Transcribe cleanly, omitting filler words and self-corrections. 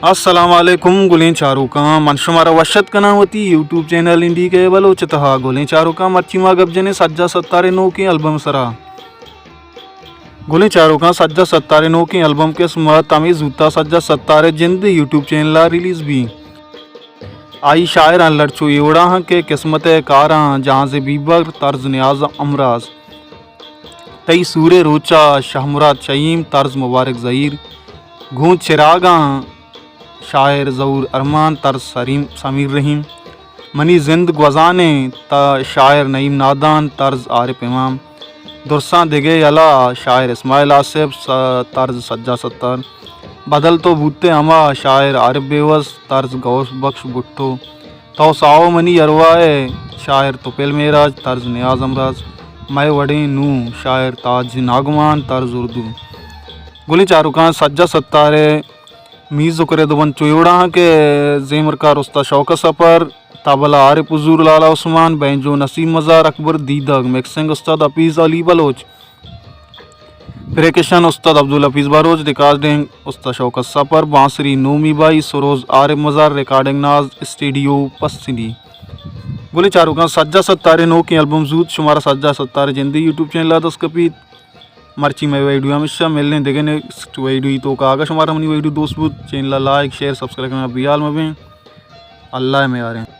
अस्सलामुअलैकुम गुलें चारूका मन शुमारा वशत कना होती यूट्यूब चैनल इंडी के बलोचतहा गुलें चारूका मर्चिमा गबजने सज्जा सत्तारे नो के एल्बम सरा गुलें चारूका सज्जा सत्तारे नो के एल्बम के स्मत तमीज जूता सज्जा सत्तारे जिंद यूट्यूब चैनल रिलीज भी आई शायर लड़चो एवड़ा के किस्मत कारा जहाँ से बीबर तर्ज न्याज अमराज तई सूर्य रोचा शाहमुराद शहीम तर्ज मुबारक ज़हीर घूँ चिरागा शायर ज़हूर अरमान तर्ज समीर रहीम मनी जिंद गजाने शायर नईम नादान तर्ज आरिफ इमाम दुरसा दिगे अला शायर इस्माइल आसिफ तर्ज सज्जा सत्तार बदल तो बूते अमा शायर आरिफ बेवस तर्ज गौस बख्श भुट्टो तोसाओ मनी अरवाए शायर तुपेल मेराज तर्ज नियाज अमराज मैं वड़े नू शायर ताज नागमान तर्ज उर्दू गुली चारुकान सज्जा सत्तारे मीज़ करे दुबन चुयोड़ा के जेमर का रुस्ता शौक सफ़र तबला आरिफ हुजूर लाला उस्मान बैंजो नसीम मज़ार अकबर दीदग मिक्सिंग उस्ताद हफीज़ अली बलोच प्रेकेशन उस्ताद अब्दुल हफीज़ बरोज रिकॉर्डिंग उस्ताद शौकत सफ़र बांसुरी नोमी बाई सरोज आरिफ मज़ार रिकॉर्डिंग नाज स्टूडियो पस्सिनी गुली चारुका सज्जा सत्तारे नो की एल्बम जूत शुमारा सज्जा सत्तारे जिंदी यूट्यूब चैनल दस्कपी मर्ची में वीडियो हमेशा मिलने देखे नेक्स्ट वीडियो तो कागा शुमारा मनी वीडियो दोस्त चैनल लाइक शेयर सब्सक्राइब करना बियाल में भी अल्लाह में आ रहे हैं।